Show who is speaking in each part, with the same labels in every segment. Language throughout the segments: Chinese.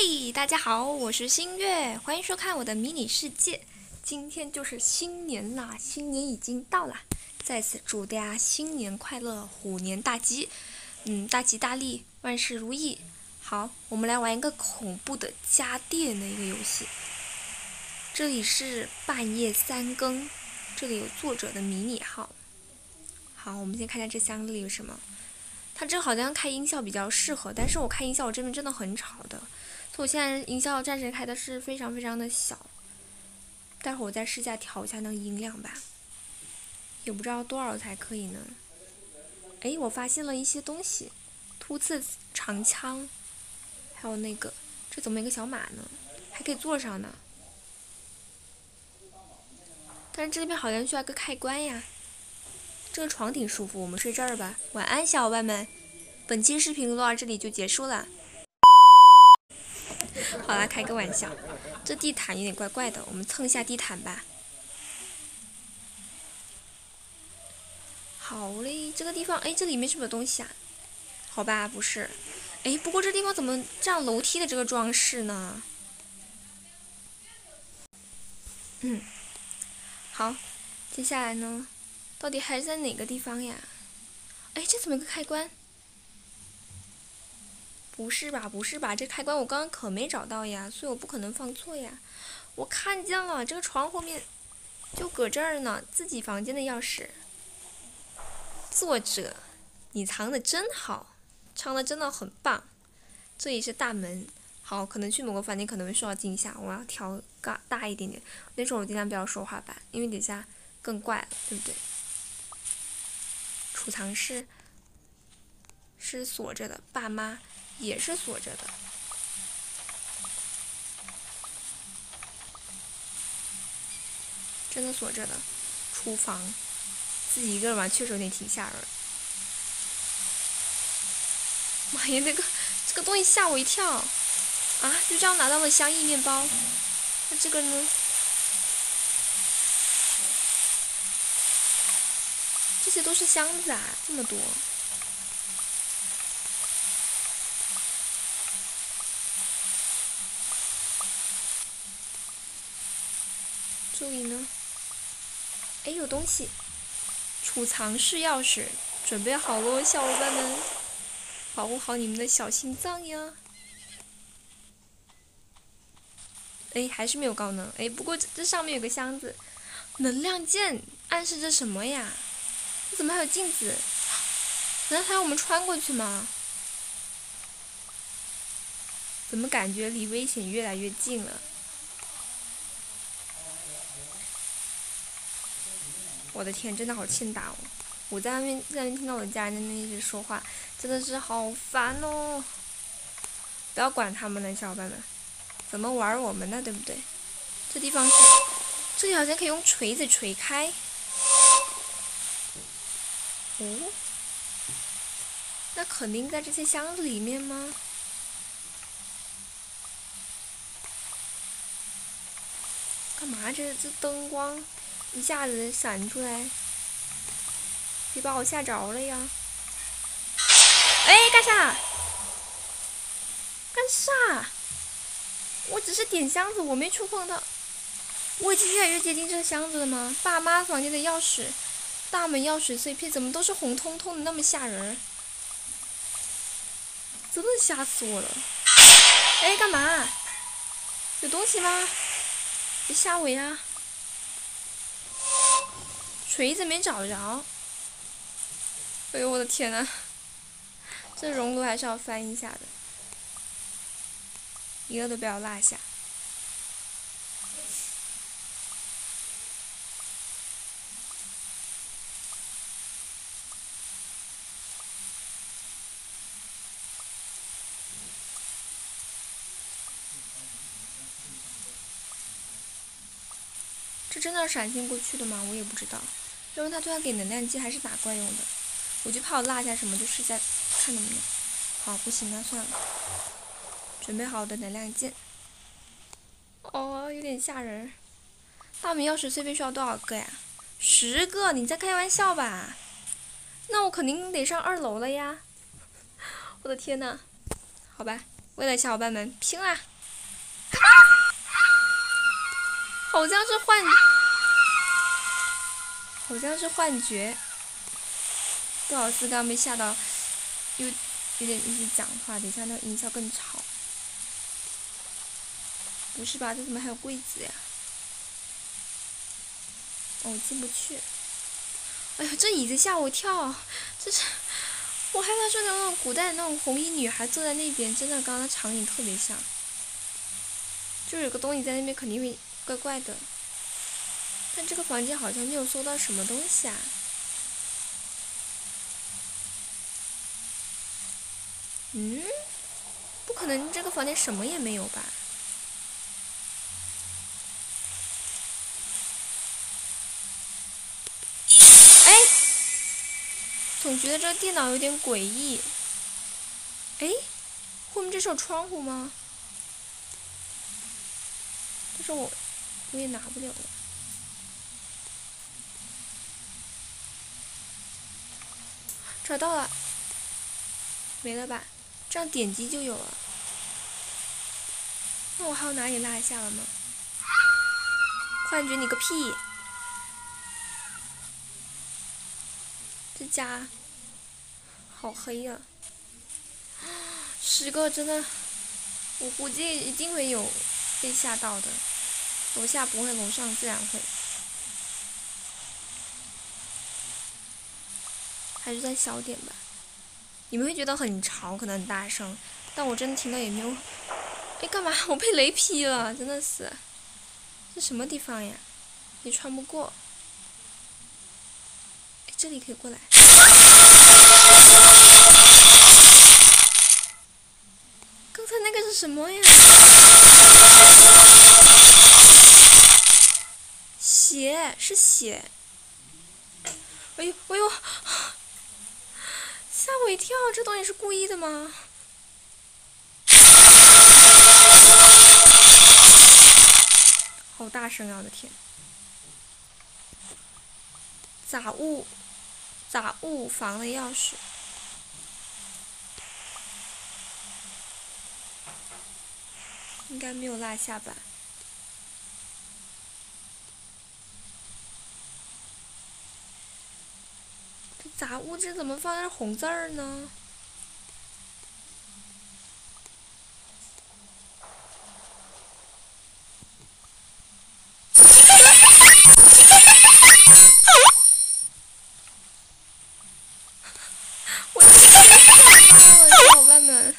Speaker 1: 嘿，大家好，我是新月，欢迎收看我的迷你世界。今天就是新年啦，新年已经到啦，在此祝大家新年快乐，虎年大吉，大吉大利，万事如意。好，我们来玩一个恐怖的家电的一个游戏。这里是半夜3更，这里有作者的迷你号。好，我们先看一下这箱子里有什么。它这好像开音效比较适合，但是我开音效我这边真的很吵的，所以我现在音效暂时开的是非常非常的小。待会儿我再试下调一下那个音量吧，也不知道多少才可以呢。哎，我发现了一些东西，突刺长枪，还有那个，这怎么有个小马呢？还可以坐上呢。但是这边好像需要个开关呀。这个床挺舒服，我们睡这儿吧。晚安，小伙伴们。本期视频录到这里就结束了。好啦，开个玩笑。这地毯有点怪怪的，我们蹭一下地毯吧。好嘞，这个地方，哎，这里面是不是有东西啊？好吧，不是。哎，不过这地方怎么这样楼梯的这个装饰呢？好，接下来呢？到底还是在哪个地方呀？哎，这怎么有个开关？不是吧，不是吧，这开关我刚刚可没找到呀，所以我不可能放错呀。我看见了，这个床后面就搁这儿呢，自己房间的钥匙。作者，你藏的真好，藏的真的很棒。这里是大门，好，可能去某个房间可能会受到惊吓，我要调大一点点。那时候我尽量不要说话吧，因为等下更怪了，对不对？储藏室是锁着的，爸妈也是锁着的。真的锁着的。厨房自己一个人玩确实有点挺吓人。妈呀，这个东西吓我一跳啊！就这样拿到了香芋面包。那这个呢？这些都是箱子啊，这么多。这里呢？哎，有东西。储藏室钥匙，准备好喽，小伙伴们，保护好你们的小心脏呀！哎，还是没有高能。哎，不过这上面有个箱子，能量键暗示着什么呀？这怎么还有镜子？难道还要我们穿过去吗？怎么感觉离危险越来越近了？我的天，真的好欠打哦！我在外面听到我的家人在那一直说话，真的是好烦哦！不要管他们了，小伙伴们，怎么玩我们呢？对不对？这地方是，这里好像可以用锤子锤开。哦，那肯定在这些箱子里面吗？干嘛这灯光一下子闪出来，别把我吓着了呀！哎，干啥？干啥？我只是点箱子，我没触碰到。我已经越来越接近这个箱子了吗？爸妈房间的钥匙，大门钥匙碎片怎么都是红彤彤的，那么吓人？真的吓死我了！哎，干嘛？有东西吗？别吓我呀！锤子没找着。哎呦我的天呐，这熔炉还是要翻一下的，一个都不要落下。这真的是闪现过去的吗？我也不知道。要不他突然给能量剂还是哪怪用的？我就怕我落下什么，就试下看能不能。好，不行那算了。准备好我的能量键。哦，有点吓人。大门钥匙碎片需要多少个呀？10个？你在开玩笑吧？那我肯定得上2楼了呀！我的天呐！好吧，为了小伙伴们拼啦！好像是幻觉。不好意思，刚刚被吓到，有点一直讲话，等一下那个音效更吵。不是吧？这怎么还有柜子呀？哦，进不去。哎呦，这椅子吓我一跳！这是我害怕说那种古代那种红衣女孩坐在那边，真的，刚刚的场景特别像。就是有个东西在那边，肯定会怪怪的。但这个房间好像没有搜到什么东西啊。嗯，不可能，这个房间什么也没有吧？哎，总觉得这电脑有点诡异。哎，后面这是有窗户吗？但是我也拿不了了。找到了，没了吧？这样点击就有了。那我还有哪里落下了吗？幻觉你个屁！这家好黑呀、10个真的，我估计一定会有被吓到的。楼下不会，楼上自然会。还是再小点吧。你们会觉得很吵，可能很大声，但我真的听到也没有。哎，干嘛？我被雷劈了，真的是。这什么地方呀？也穿不过。哎，这里可以过来。刚才那个是什么呀？血，是血。哎呦，哎呦，吓我一跳！这东西是故意的吗？好大声啊！我的天！杂物房的钥匙。应该没有落下吧？这杂物这怎么放在红字儿呢？我真的被吓到了，小伙伴们！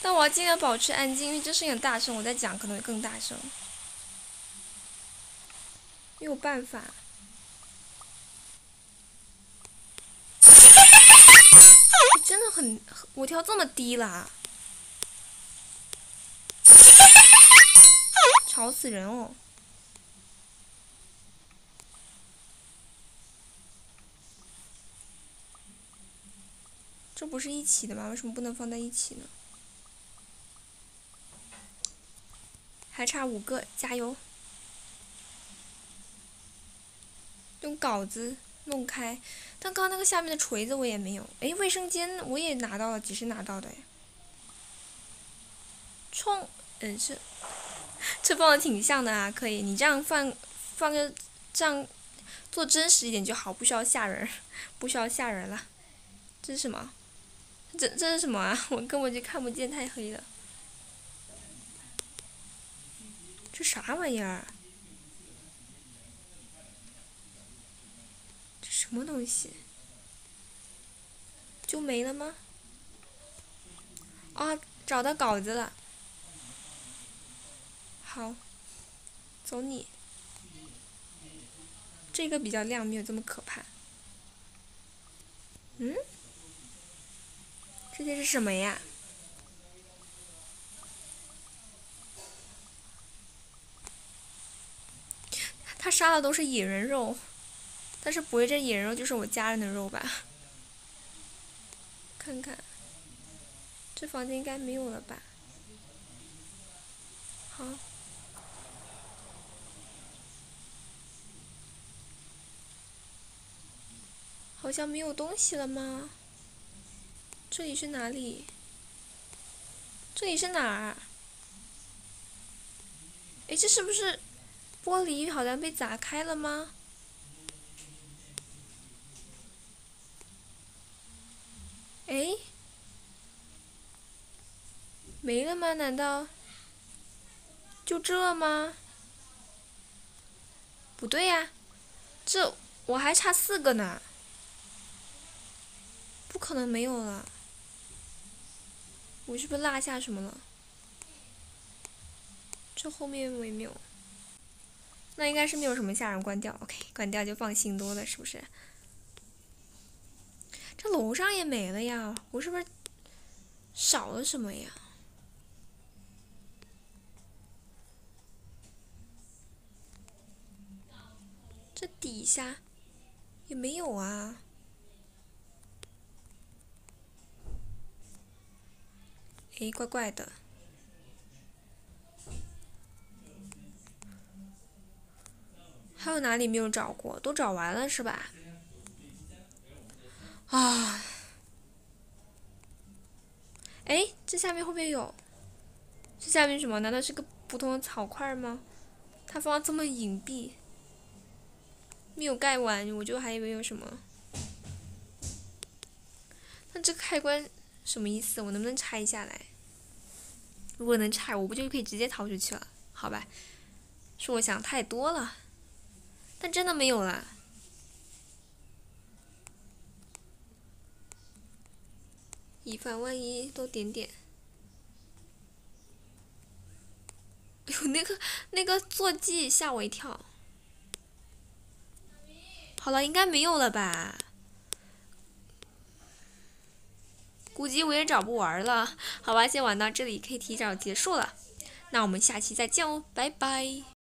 Speaker 1: 但我要尽量保持安静，因为这声音很大声，我在讲可能会更大声。没有办法。真的很，我调这么低啦，吵死人哦！这不是一起的吗？为什么不能放在一起呢？还差5个，加油！用镐子弄开，但刚刚那个下面的锤子我也没有。哎，卫生间我也拿到了，几时拿到的呀？这放的挺像的啊，可以。你这样放个这样做真实一点就好，不需要吓人，不需要吓人了。这是什么？这是什么啊？我根本就看不见，太黑了。这啥玩意儿？这什么东西？就没了吗？啊，找到稿子了。好，走你。这个比较亮，没有这么可怕。嗯？这些是什么呀？他杀的都是野人肉，但是不会这野人肉就是我家人的肉吧？看看，这房间应该没有了吧？好，好像没有东西了吗？这里是哪里？这里是哪儿？哎，这是不是玻璃好像被砸开了吗？哎，没了吗？难道就这吗？不对呀，这我还差4个呢，不可能没有了。我是不是落下什么了？这后面我也没有，那应该是没有什么吓人，关掉。OK， 关掉就放心多了，是不是？这楼上也没了呀，我是不是少了什么呀？这底下也没有啊。诶，怪怪的。还有哪里没有找过？都找完了是吧？啊，诶，这下面会不会有？这下面什么？难道是个普通的草块吗？它放这么隐蔽，没有盖完，我就还以为有什么。那这个开关什么意思？我能不能拆下来？如果能拆，我不就可以直接逃出去了？好吧，是我想太多了。但真的没有了。以防万一，多点点。哎呦，那个坐骑吓我一跳。好了，应该没有了吧？估计我也找不完了。好吧，先玩到这里，可以提早结束了。那我们下期再见哦，拜拜。